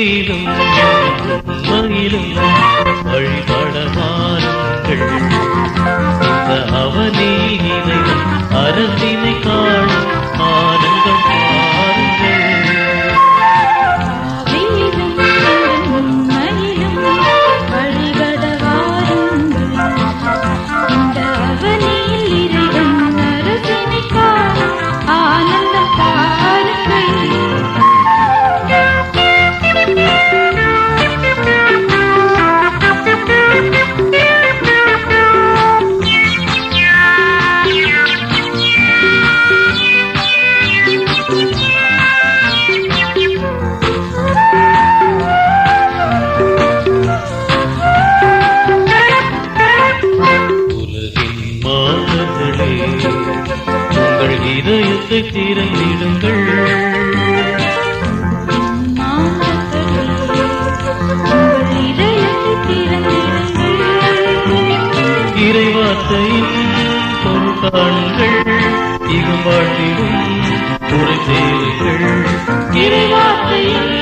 ஆவியிலும் உண்மையிலும் வழிபட வாருங்கள். இந்த அவனே இறைவன் அரசினை காணும் ஆனந்தம் பாருங்கள். உங்கள் இதயத்தை திறந்திடுங்கள். இறைவார்த்தையின் பொருட்காணுங்கள். இகம் வாழ்விலும் முறை தேடுங்கள். இறைவார்த்தையின்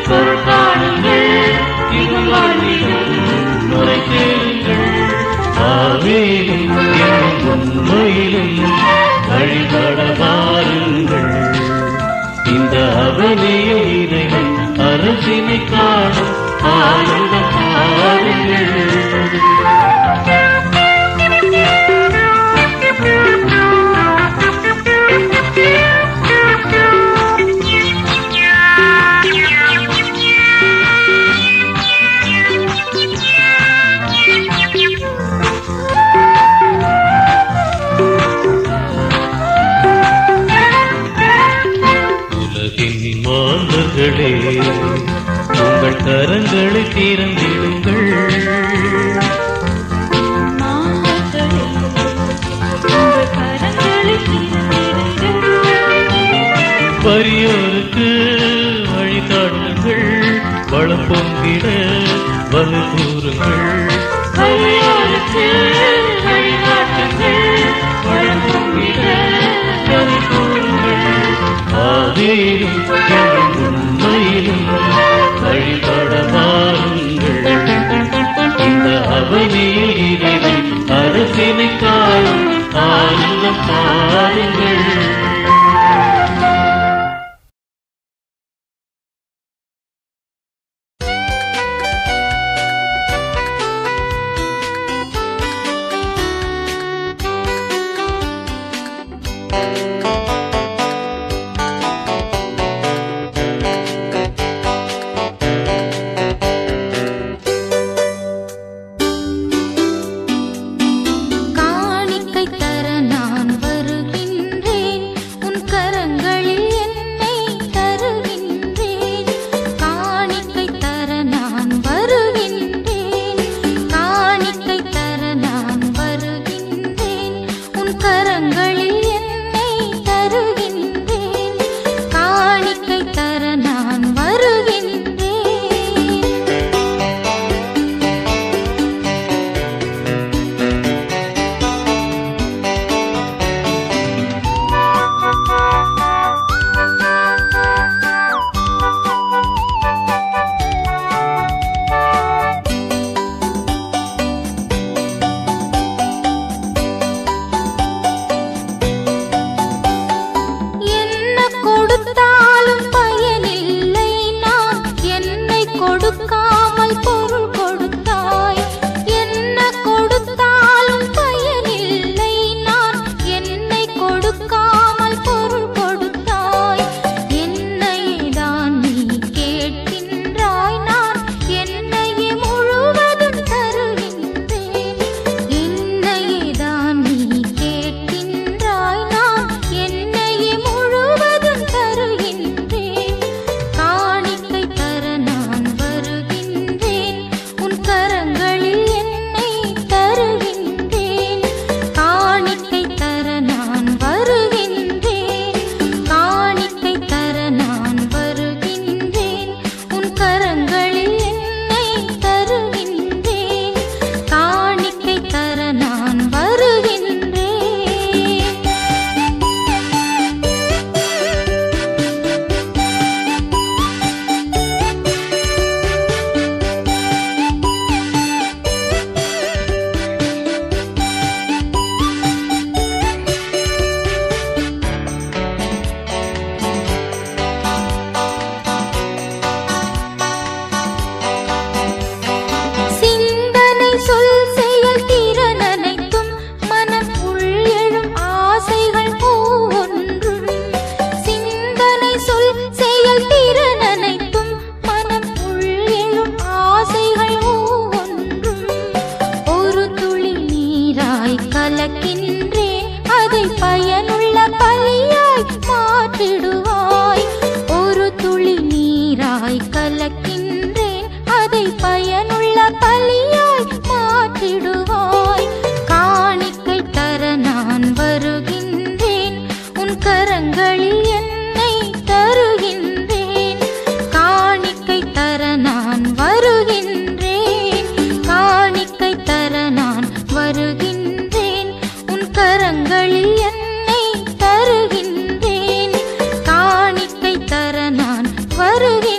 பொருட்காணுங்கள். இகம் வாழ்விலும் முறை தேடுங்கள். ஆவியிலும் உண்மையிலும் வழிபட வாருங்கள். இந்த அவனிய இறைவன் அரசினை காணும் ஆனந்தம் பாருங்கள். மாந்தர்களே, உங்கள் கரங்களை திறந்திடுங்கள். வறியோருக்கு வழிகாட்டுங்கள். வளம் பொங்கிட வலு கூறுங்கள். வறியோருக்கு வழிகாட்டுங்கள். வளம் பொங்கிட வலு கூறுங்கள். ஆவியிலும் உண்மையிலும் வழிபட வாருங்கள். இந்த அவனியில் இறைவன் அரசினை காணும் ஆனந்தம் பாருங்கள். பாலாய் கலக்கின்றேன், அதை பயனுள்ள பலியாய் மாற்றிடுவாய். காணிக்கை தர நான் வருகின்றேன், உன் கரங்களில் என்னை தருகின்றேன். காணிக்கை தர நான் வருகின்றேன், காணிக்கை தர நான் வருகின்றேன், உன் கரங்களில் என்னை தருகின்றேன். காணிக்கை தர நான் வருகின்றேன்.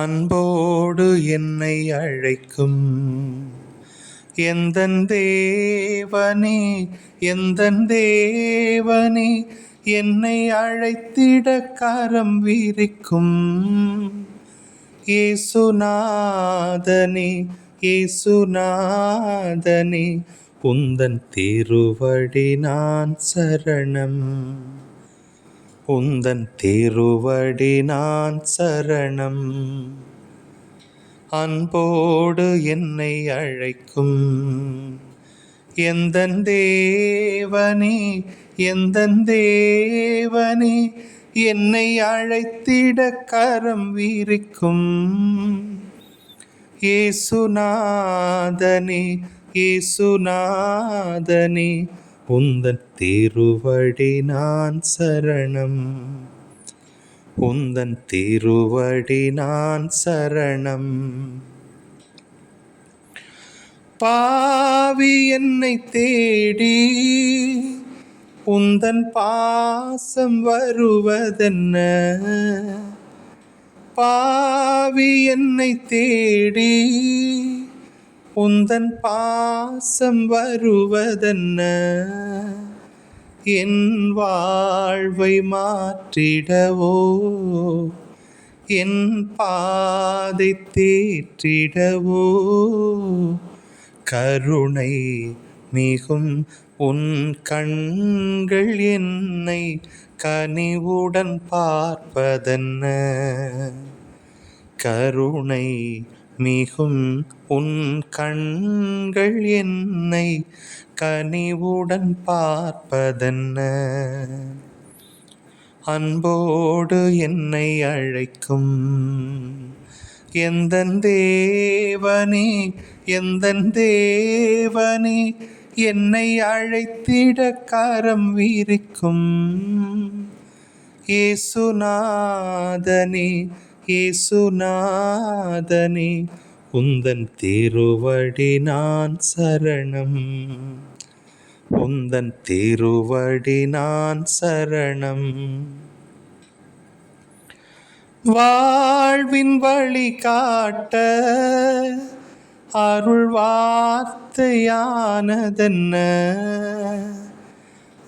அன்போடு என்னை அழைக்கும் எந்தன் தேவனே, எந்தன் தேவனே, என்னை அழைத்திட கரம் விரிக்கும் இயேசுநாதனே, இயேசுநாதனே, உந்தன் திருவடி நான் சரணம், உந்தன் திருவடி நான் சரணம். அன்போடு என்னை அழைக்கும் எந்தன் தேவனே, எந்தன் தேவனே, என்னை அழைத்திட கரம் விரிக்கும் இயேசுநாதனே, இயேசுநாதனே, உந்தன் திருவடி நான் சரணம், உந்தன் திருவடி நான் சரணம். பாவி என்னை தேடி உந்தன் பாசம் வருவதென்ன, பாவி என்னை தேடி உந்தன் பாசம் வருவதென்ன, என் வாழ்வை மாற்றிடவோ, என் பாதை தேற்றிடவோ, கருணை மிகும் உன் கண்கள் என்னை கனிவுடன் பார்ப்பதென்ன, கருணை மிகும் உன் கண்கள் என்னை கனிவுடன் பார்ப்பதென்ன. அன்போடு என்னை அழைக்கும் எந்தன் தேவனே, எந்தன் தேவனே, என்னை அழைத்திட கரம் விரிக்கும் இயேசுநாதனே, இயேசுநாதனே, உந்தன் திருவடி நான் சரணம், உந்தன் திருவடி நான் சரணம். வாழ்வின் வழி காட்ட அருள் வார்த்தையானதென்ன,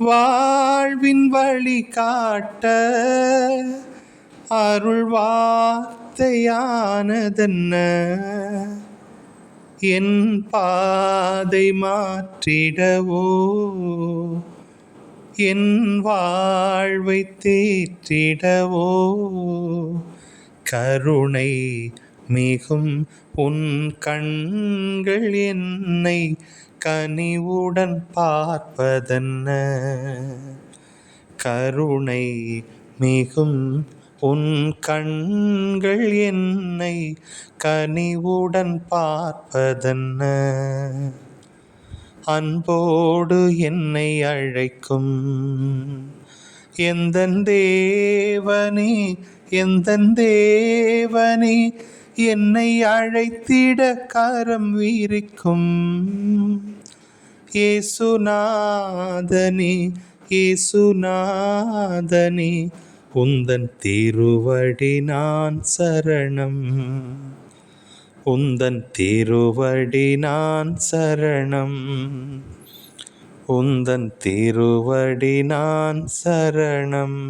வாழ்வின் வழி காட்ட அருள் வார்த்தையானதென்ன, என் பாதை மாற்றிடவோ, என் வாழ்வை தேற்றிடவோ, கருணை மிகும் உன் கண்கள் என்னை கனிவுடன் பார்ப்பதென்ன, கருணை மிகும் உன் கண்கள் என்னை கனிவுடன் பார்ப்பதென்ன. அன்போடு என்னை அழைக்கும் எந்தன் தேவனே, எந்தன் தேவனே, என்னை அழைத்திட கரம் விரிக்கும் இயேசுநாதனே, இயேசுநாதனே, உந்தன் திருவடி நான் சரணம், உந்தன் திருவடி நான் சரணம், உந்தன் திருவடி நான் சரணம்.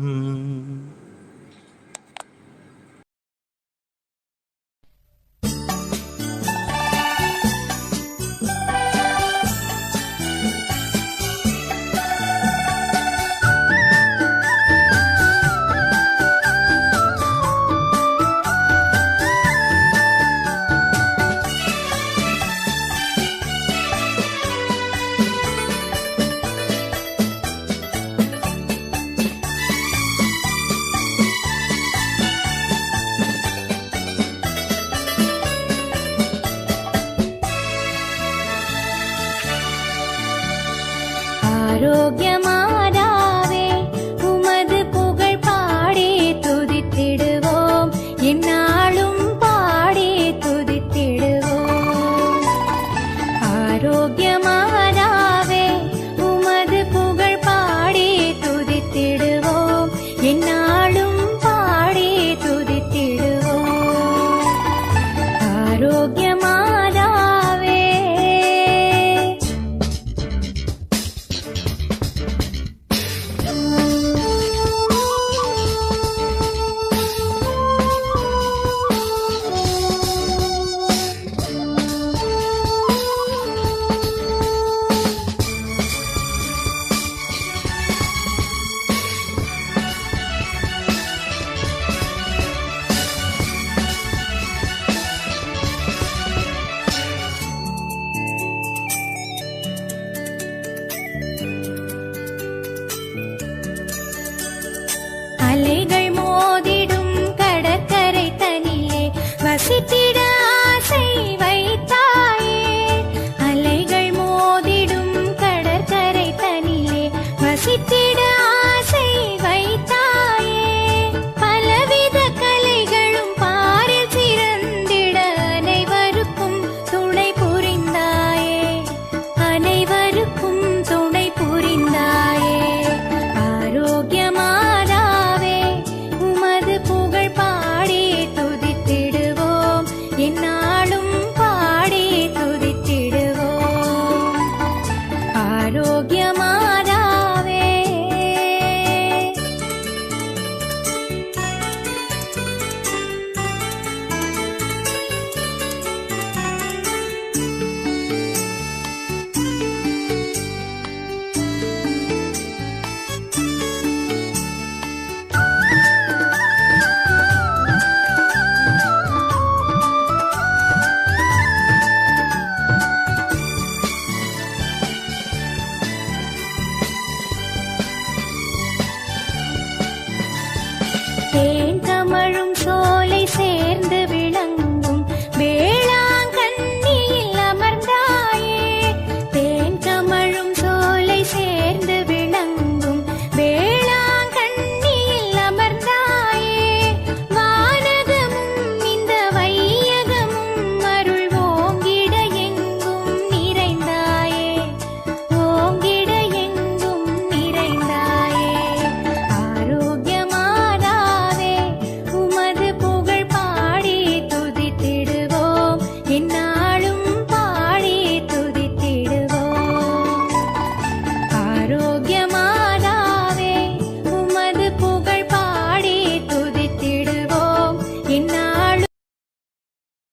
பாடிட